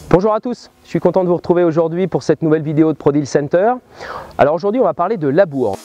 Bonjour à tous, je suis content de vous retrouver aujourd'hui pour cette nouvelle vidéo de ProDeal Center. Alors aujourd'hui on va parler de labour.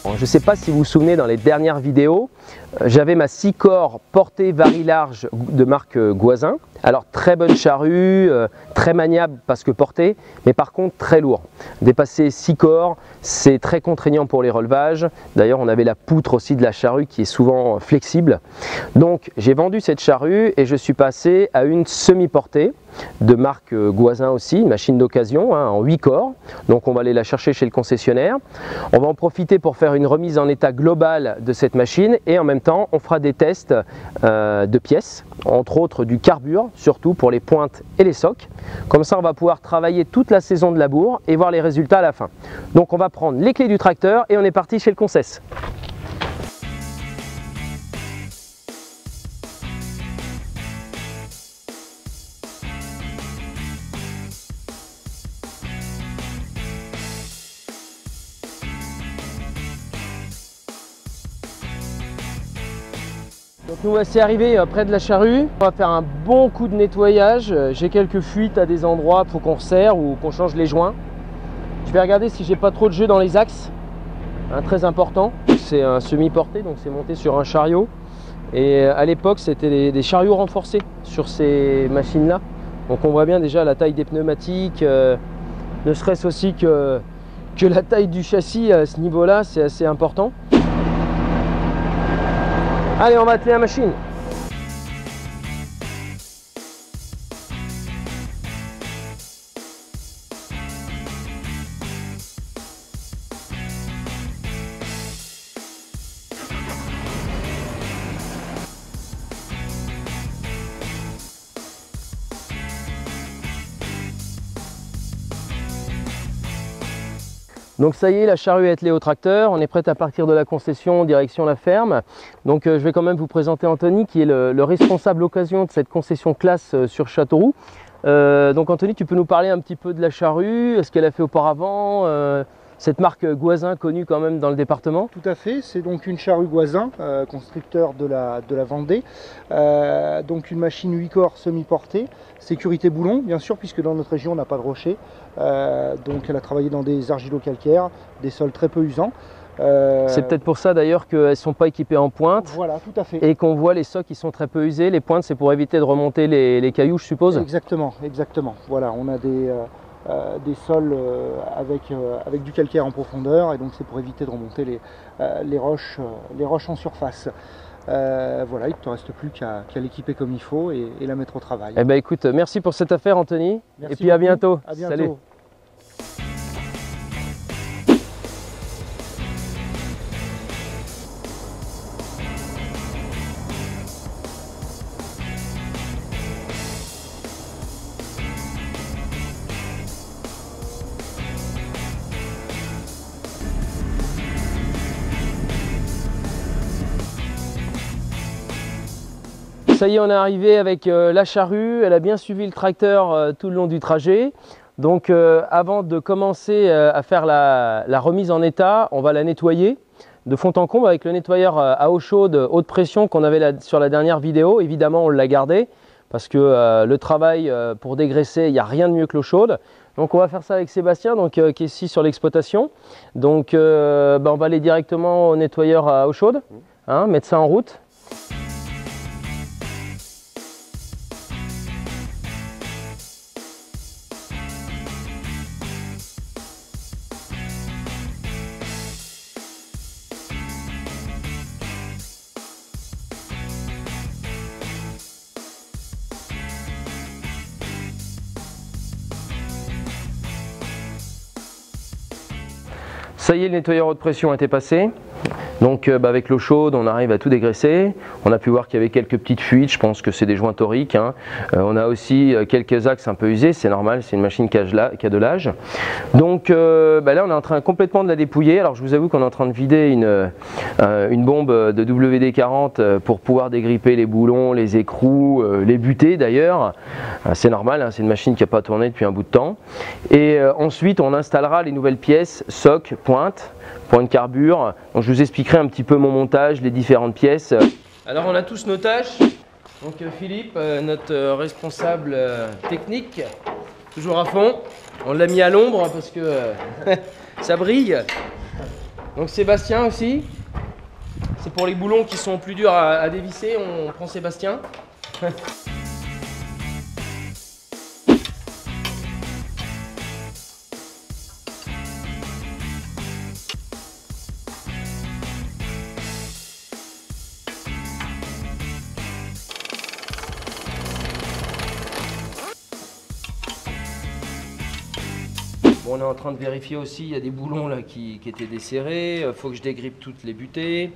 Je ne sais pas si vous vous souvenez, dans les dernières vidéos, j'avais ma 6 corps portée varie large de marque Goisin. Alors très bonne charrue, très maniable parce que portée, mais par contre très lourd. Dépasser 6 corps, c'est très contraignant pour les relevages. D'ailleurs on avait la poutre aussi de la charrue qui est souvent flexible. Donc j'ai vendu cette charrue et je suis passé à une semi-portée de marque Goisin aussi, une machine d'occasion en 8 corps. Donc on va aller la chercher chez le concessionnaire. On va en profiter pour faire une remise en état globale de cette machine et en même temps on fera des tests de pièces, entre autres du carbure, surtout pour les pointes et les socs. Comme ça on va pouvoir travailler toute la saison de labour et voir les résultats à la fin. Donc on va prendre les clés du tracteur et on est parti chez le concessionnaire. Donc nous voici arrivés près de la charrue. On va faire un bon coup de nettoyage. J'ai quelques fuites à des endroits, il faut qu'on resserre ou qu'on change les joints. Je vais regarder si j'ai pas trop de jeu dans les axes. Très important. C'est un semi-porté, donc c'est monté sur un chariot. Et à l'époque c'était des chariots renforcés sur ces machines là. Donc on voit bien déjà la taille des pneumatiques, ne serait-ce aussi que la taille du châssis à ce niveau là, c'est assez important. Allez, on va atteler la machine. Donc ça y est, la charrue est attelée au tracteur, on est prêt à partir de la concession direction la ferme. Donc je vais quand même vous présenter Anthony qui est le responsable occasion de cette concession classe sur Châteauroux. Donc Anthony, tu peux nous parler un petit peu de la charrue, ce qu'elle a fait auparavant, cette marque Goisin connue quand même dans le département? Tout à fait, c'est donc une charrue Goisin, constructeur de la Vendée. Donc une machine 8 corps semi-portée, sécurité boulon bien sûr, puisque dans notre région on n'a pas de rocher. Donc elle a travaillé dans des argilo-calcaires, des sols très peu usants. C'est peut-être pour ça d'ailleurs qu'elles ne sont pas équipées en pointe. Voilà, tout à fait. Et qu'on voit les socs qui sont très peu usés. Les pointes, c'est pour éviter de remonter les cailloux, je suppose? Exactement, exactement. Voilà, on a des sols avec du calcaire en profondeur, et donc c'est pour éviter de remonter les roches en surface. Voilà, il ne te reste plus qu'à l'équiper comme il faut et la mettre au travail. Eh ben écoute, merci pour cette affaire Anthony. Merci et puis beaucoup. À bientôt. À bientôt. Salut. Ça y est, on est arrivé avec la charrue, elle a bien suivi le tracteur tout le long du trajet. Donc avant de commencer à faire la remise en état, on va la nettoyer de fond en comble avec le nettoyeur à eau chaude, haute pression qu'on avait sur la dernière vidéo. Évidemment, on l'a gardé parce que le travail pour dégraisser, il n'y a rien de mieux que l'eau chaude. Donc on va faire ça avec Sébastien qui est ici sur l'exploitation. Donc on va aller directement au nettoyeur à eau chaude, mettre ça en route. Ça y est, le nettoyeur haute pression a été passé. Donc avec l'eau chaude, on arrive à tout dégraisser. On a pu voir qu'il y avait quelques petites fuites, je pense que c'est des joints toriques. On a aussi quelques axes un peu usés, c'est normal, c'est une machine qui a de l'âge. Donc là, on est en train complètement de la dépouiller. Alors je vous avoue qu'on est en train de vider une bombe de WD-40 pour pouvoir dégripper les boulons, les écrous, les butées d'ailleurs. C'est normal, c'est une machine qui n'a pas tourné depuis un bout de temps. Et ensuite, on installera les nouvelles pièces, socs, pointe, pour une carbure. Donc je vous expliquerai un petit peu mon montage, les différentes pièces. Alors on a tous nos tâches. Donc Philippe, notre responsable technique, toujours à fond. On l'a mis à l'ombre parce que ça brille. Donc Sébastien aussi. C'est pour les boulons qui sont plus durs à dévisser, on prend Sébastien. Bon, on est en train de vérifier aussi, il y a des boulons là qui étaient desserrés, il faut que je dégrippe toutes les butées.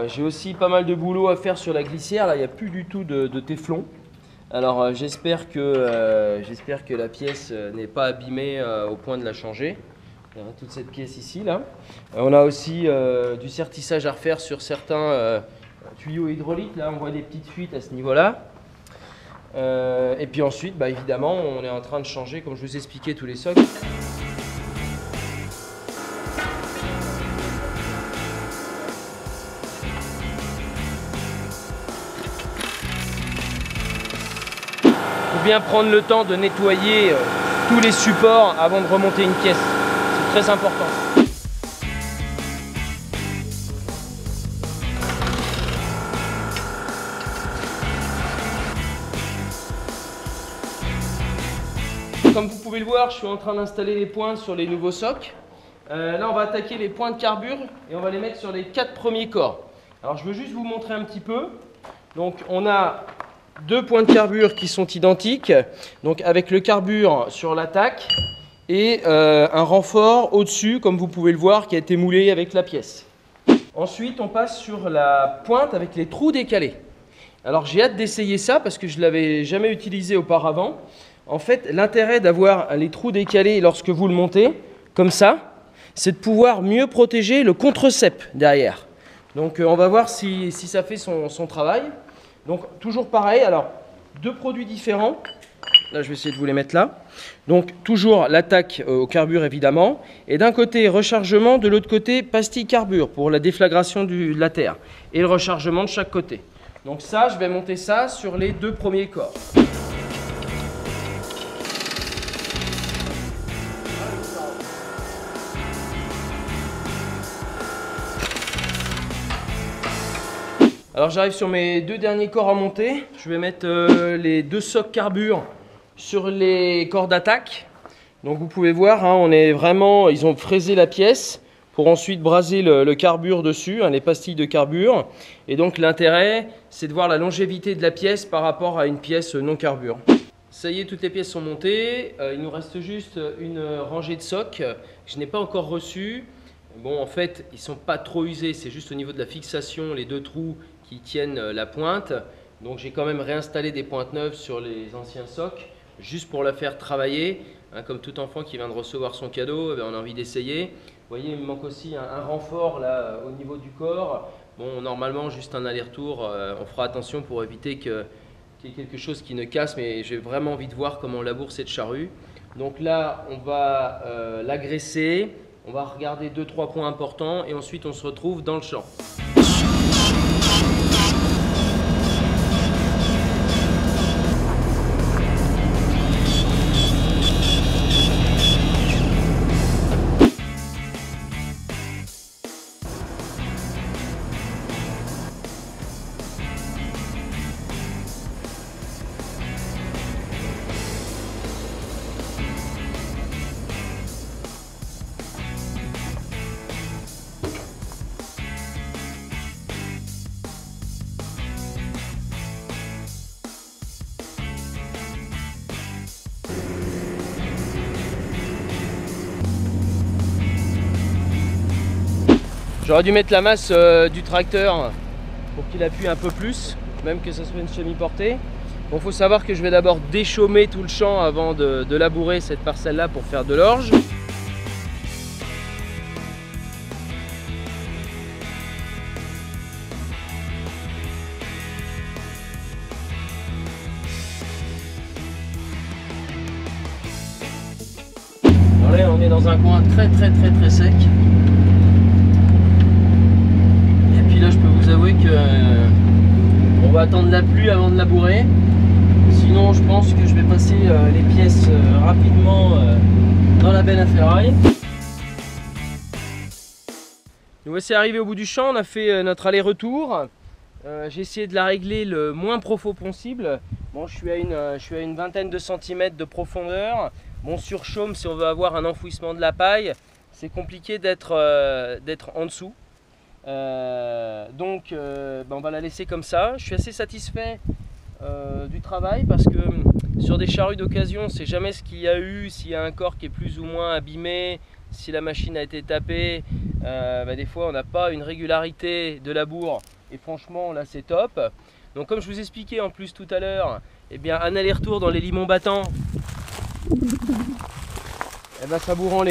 J'ai aussi pas mal de boulot à faire sur la glissière, là il n'y a plus du tout de téflon. Alors j'espère que la pièce n'est pas abîmée au point de la changer. Toute cette pièce ici là. On a aussi du sertissage à refaire sur certains tuyaux hydrauliques, là on voit des petites fuites à ce niveau-là. Et puis ensuite, bah, évidemment, on est en train de changer, comme je vous expliquais, tous les socles. Il faut bien prendre le temps de nettoyer tous les supports avant de remonter une pièce. C'est très important. Comme vous pouvez le voir, je suis en train d'installer les pointes sur les nouveaux socles. Là, on va attaquer les points de carbure et on va les mettre sur les 4 premiers corps. Alors, je veux juste vous montrer un petit peu. Donc, on a 2 points de carbure qui sont identiques. Donc, avec le carbure sur l'attaque et un renfort au-dessus, comme vous pouvez le voir, qui a été moulé avec la pièce. Ensuite, on passe sur la pointe avec les trous décalés. Alors, j'ai hâte d'essayer ça parce que je ne l'avais jamais utilisé auparavant. En fait, l'intérêt d'avoir les trous décalés lorsque vous le montez, comme ça, c'est de pouvoir mieux protéger le contre-cep derrière. Donc, on va voir si ça fait son travail. Donc, toujours pareil. Alors, 2 produits différents. Là, je vais essayer de vous les mettre là. Donc, toujours l'attaque au carbure, évidemment. Et d'un côté, rechargement. De l'autre côté, pastille carbure pour la déflagration de la terre. Et le rechargement de chaque côté. Donc ça, je vais monter ça sur les 2 premiers corps. Alors j'arrive sur mes 2 derniers corps à monter. Je vais mettre les 2 socles carbure sur les corps d'attaque. Donc vous pouvez voir, hein, on est vraiment, ils ont fraisé la pièce pour ensuite braser le carbure dessus, hein, les pastilles de carbure. Et donc l'intérêt, c'est de voir la longévité de la pièce par rapport à une pièce non carbure. Ça y est, toutes les pièces sont montées. Il nous reste juste une rangée de socles que je n'ai pas encore reçue. Bon, en fait, ils ne sont pas trop usés, c'est juste au niveau de la fixation, les 2 trous qui tiennent la pointe. Donc j'ai quand même réinstallé des pointes neuves sur les anciens socles, juste pour la faire travailler. Hein, comme tout enfant qui vient de recevoir son cadeau, eh bien, on a envie d'essayer. Vous voyez, il me manque aussi un renfort là au niveau du corps. Bon, normalement, juste un aller-retour, on fera attention pour éviter qu'il y ait quelque chose qui ne casse, mais j'ai vraiment envie de voir comment on laboure cette charrue. Donc là, on va l'agraisser. On va regarder 2-3 points importants et ensuite on se retrouve dans le champ. J'aurais dû mettre la masse du tracteur pour qu'il appuie un peu plus, même que ça soit une semi-portée. Bon, faut savoir que je vais d'abord déchaumer tout le champ avant de labourer cette parcelle-là pour faire de l'orge. Alors là, on est dans un coin très sec. Et puis là, je peux vous avouer que on va attendre la pluie avant de labourer. Sinon je pense que je vais passer les pièces rapidement dans la benne à ferraille. Nous voici arrivés au bout du champ, on a fait notre aller-retour. J'ai essayé de la régler le moins profond possible. Bon, je suis à une vingtaine de centimètres de profondeur. Bon, sur chaume, si on veut avoir un enfouissement de la paille, c'est compliqué d'être en dessous. Donc on va la laisser comme ça. Je suis assez satisfait du travail parce que sur des charrues d'occasion, on ne sait jamais ce qu'il y a eu, s'il y a un corps qui est plus ou moins abîmé, si la machine a été tapée. Des fois, on n'a pas une régularité de labour et franchement, là, c'est top. Donc, comme je vous expliquais en plus tout à l'heure, eh bien, un aller-retour dans les limons battants, savourant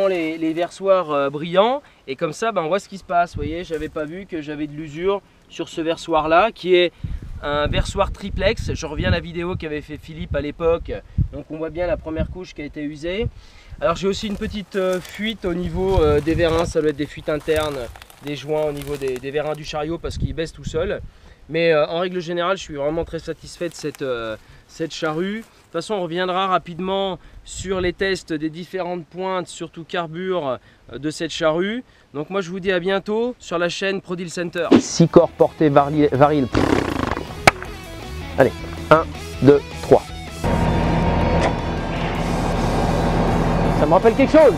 les versoirs brillants, et comme ça on voit ce qui se passe. Vous voyez, j'avais pas vu que j'avais de l'usure sur ce versoir là qui est un versoir triplex. Je reviens à la vidéo qu'avait fait Philippe à l'époque, donc on voit bien la première couche qui a été usée. Alors j'ai aussi une petite fuite au niveau des vérins, ça doit être des fuites internes des joints au niveau des vérins du chariot parce qu'ils baissent tout seul. Mais en règle générale, je suis vraiment très satisfait de cette charrue. De toute façon, on reviendra rapidement sur les tests des différentes pointes, surtout carbure, de cette charrue. Donc moi, je vous dis à bientôt sur la chaîne ProDeal Center. 6 corps portés varil. Allez, 1, 2, 3. Ça me rappelle quelque chose.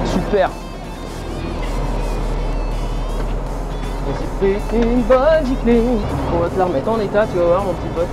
Super. J'ai pris une bonne giclée. On va te la remettre en état, tu vas voir mon petit pote.